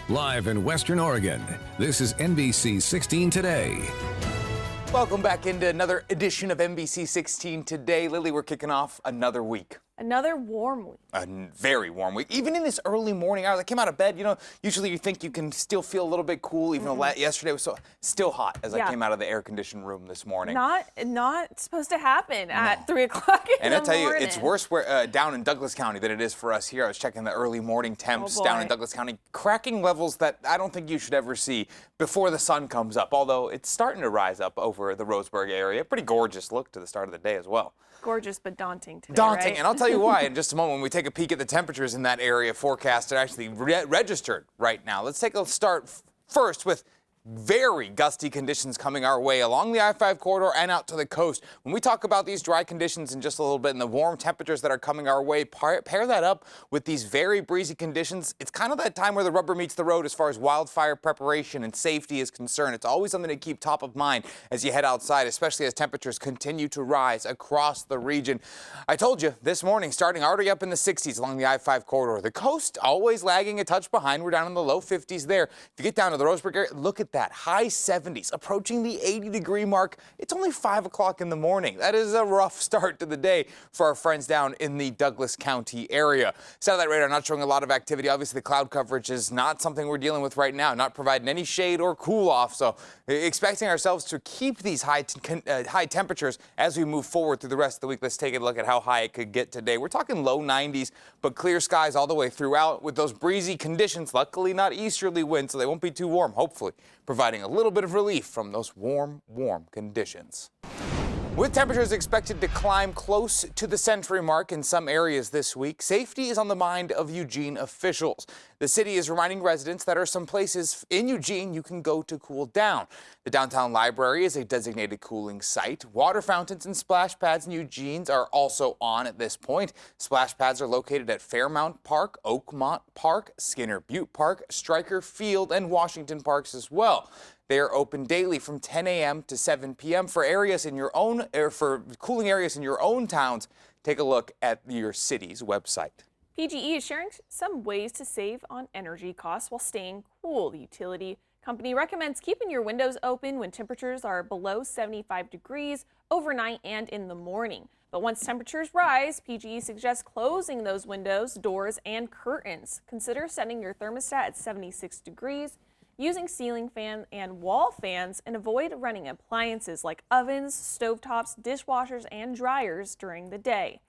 Live in Western Oregon, this is NBC 16 Today. Welcome back into another edition of NBC 16 Today. Lily, we're kicking off another week. Another warm week. A very warm week. Even in this early morning hour, I came out of bed, usually you think you can still feel a little bit cool, even though yesterday was still hot as I came out of the air-conditioned room this morning. Not supposed to happen at 3 o'clock in the morning. And I tell you, it's worse down in Douglas County than it is for us here. I was checking the early morning temps down in Douglas County, cracking levels that I don't think you should ever see before the sun comes up, although it's starting to rise up over the Roseburg area. Pretty gorgeous look to the start of the day as well. Gorgeous, but daunting today, Daunting, right? and I'll tell you why in just a moment when we take a peek at the temperatures in that area forecasted, actually registered right now. Let's take a start first with very gusty conditions coming our way along the I-5 corridor and out to the coast. When we talk about these dry conditions in just a little bit and the warm temperatures that are coming our way, pair that up with these very breezy conditions. It's kind of that time where the rubber meets the road as far as wildfire preparation and safety is concerned. It's always something to keep top of mind as you head outside, especially as temperatures continue to rise across the region. I told you this morning, starting already up in the 60s along the I-5 corridor. The coast always lagging a touch behind. We're down in the low 50s there. If you get down to the Roseburg area, look at that. High 70s, approaching the 80-degree mark. It's only 5 o'clock in the morning. That is a rough start to the day for our friends down in the Douglas County area. Satellite radar not showing a lot of activity. Obviously, the cloud coverage is not something we're dealing with right now, not providing any shade or cool off. So expecting ourselves to keep these high temperatures as we move forward through the rest of the week. Let's take a look at how high it could get today. We're talking low 90s, but clear skies all the way throughout with those breezy conditions. Luckily, not easterly winds, so they won't be too warm, hopefully, providing a little bit of relief from those warm conditions. With temperatures expected to climb close to the century mark in some areas this week, safety is on the mind of Eugene officials. The city is reminding residents that are some places in Eugene you can go to cool down. The downtown library is a designated cooling site. Water fountains and splash pads in Eugene are also on at this point. Splash pads are located at Fairmount Park, Oakmont Park, Skinner Butte Park, Stryker Field, and Washington Parks as well. They are open daily from 10 a.m. to 7 p.m. for cooling areas in your own towns. Take a look at your city's website. PGE is sharing some ways to save on energy costs while staying cool. The utility company recommends keeping your windows open when temperatures are below 75 degrees overnight and in the morning. But once temperatures rise, PGE suggests closing those windows, doors, and curtains. Consider setting your thermostat at 76 degrees. Using ceiling fan and wall fans, and avoid running appliances like ovens, stovetops, dishwashers, and dryers during the day.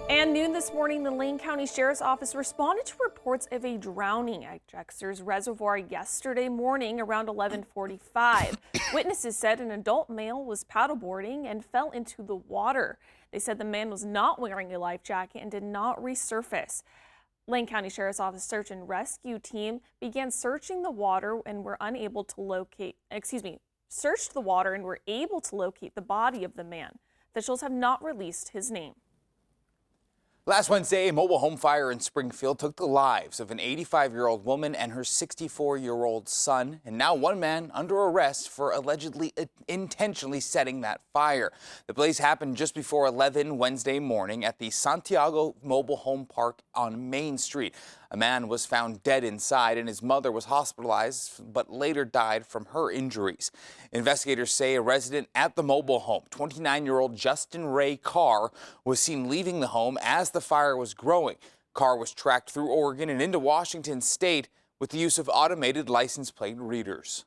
And noon this morning, the Lane County Sheriff's Office responded to reports of a drowning at Jexter's Reservoir yesterday morning around 11:45. Witnesses said an adult male was paddleboarding and fell into the water. They said the man was not wearing a life jacket and did not resurface. Lane County Sheriff's Office search and rescue team began searching the water and were able to locate the body of the man. Officials have not released his name. Last Wednesday, a mobile home fire in Springfield took the lives of an 85-year-old woman and her 64-year-old son, and now one man under arrest for allegedly intentionally setting that fire. The blaze happened just before 11 Wednesday morning at the Santiago Mobile Home Park on Main Street. A man was found dead inside, and his mother was hospitalized but later died from her injuries. Investigators say a resident at the mobile home, 29-year-old Justin Ray Carr, was seen leaving the home as the fire was growing. Carr was tracked through Oregon and into Washington state with the use of automated license plate readers.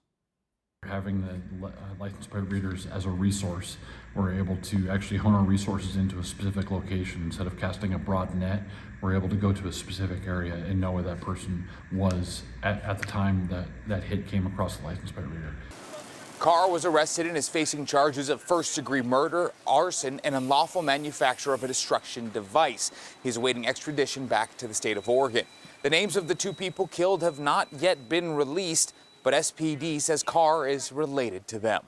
Having the license plate readers as a resource, we're able to actually hone our resources into a specific location. Instead of casting a broad net, we're able to go to a specific area and know where that person was at the time that hit came across the license plate reader. Carr was arrested and is facing charges of first-degree murder, arson, and unlawful manufacture of a destruction device. He's awaiting extradition back to the state of Oregon. The names of the two people killed have not yet been released, but SPD says Carr is related to them.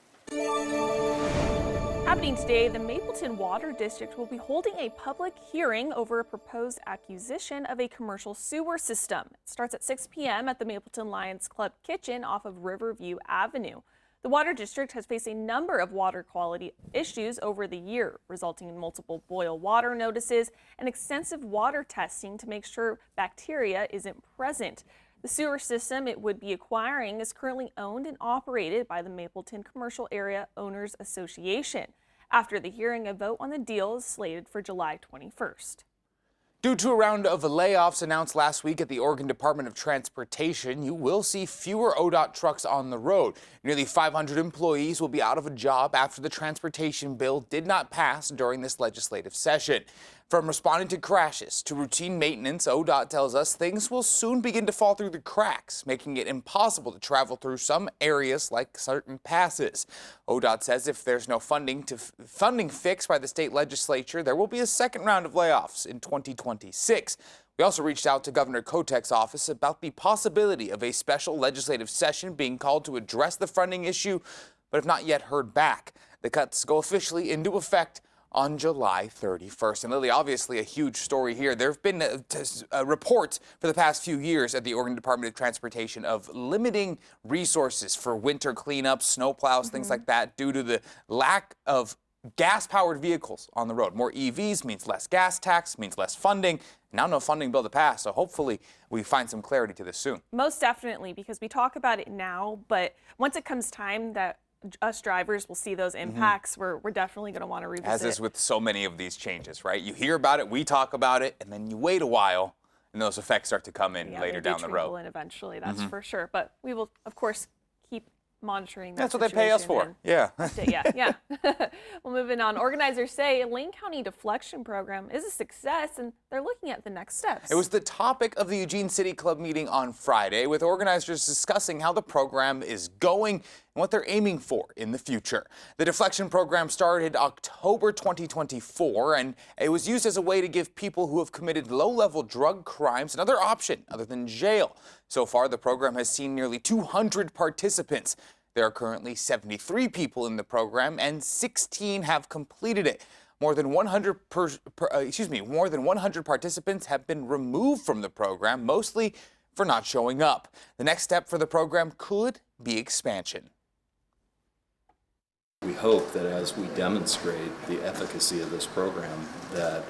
Happening today, the Mapleton Water District will be holding a public hearing over a proposed acquisition of a commercial sewer system. It starts at 6 p.m. at the Mapleton Lions Club kitchen off of Riverview Avenue. The Water District has faced a number of water quality issues over the year, resulting in multiple boil water notices and extensive water testing to make sure bacteria isn't present. The sewer system it would be acquiring is currently owned and operated by the Mapleton Commercial Area Owners Association. After the hearing, a vote on the deal is slated for July 21st. Due to a round of layoffs announced last week at the Oregon Department of Transportation, you will see fewer ODOT trucks on the road. Nearly 500 employees will be out of a job after the transportation bill did not pass during this legislative session. From responding to crashes to routine maintenance, ODOT tells us things will soon begin to fall through the cracks, making it impossible to travel through some areas like certain passes. ODOT says if there's no funding fixed by the state legislature, there will be a second round of layoffs in 2026. We also reached out to Governor Kotek's office about the possibility of a special legislative session being called to address the funding issue, but have not yet heard back. The cuts go officially into effect on July 31st. And Lily, obviously a huge story here. There have been reports for the past few years at the Oregon Department of Transportation of limiting resources for winter cleanups, snow plows, things like that, due to the lack of gas-powered vehicles on the road. More EVs means less gas tax, means less funding. Now no funding bill to pass, so hopefully we find some clarity to this soon. Most definitely, because we talk about it now, but once it comes time that us drivers will see those impacts, we're definitely going to want to revisit. As is with so many of these changes, right? You hear about it, we talk about it, and then you wait a while, and those effects start to come in later down the road. And eventually, that's for sure. But we will, of course, keep monitoring that. That's what they pay us for. Yeah. Yeah. Well, moving on. Organizers say Lane County deflection program is a success, and they're looking at the next steps. It was the topic of the Eugene City Club meeting on Friday, with organizers discussing how the program is going and what they're aiming for in the future. The deflection program started October 2024, and it was used as a way to give people who have committed low-level drug crimes another option other than jail. So far, the program has seen nearly 200 participants. There are currently 73 people in the program, and 16 have completed it. More than 100 participants have been removed from the program, mostly for not showing up. The next step for the program could be expansion. We hope that as we demonstrate the efficacy of this program, that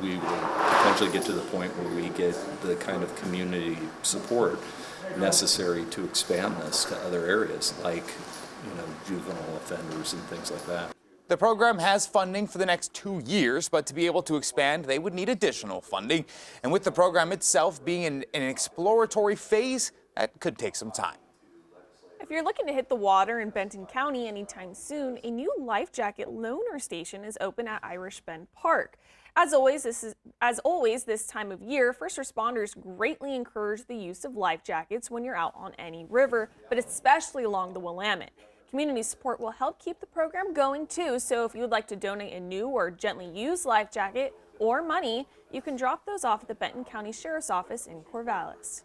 we will potentially get to the point where we get the kind of community support necessary to expand this to other areas, like juvenile offenders and things like that. The program has funding for the next 2 years, but to be able to expand, they would need additional funding. And with the program itself being in an exploratory phase, that could take some time. If you're looking to hit the water in Benton County anytime soon, a new life jacket loaner station is open at Irish Bend Park. As always, this time of year, first responders greatly encourage the use of life jackets when you're out on any river, but especially along the Willamette. Community support will help keep the program going too, so if you would like to donate a new or gently used life jacket or money, you can drop those off at the Benton County Sheriff's Office in Corvallis.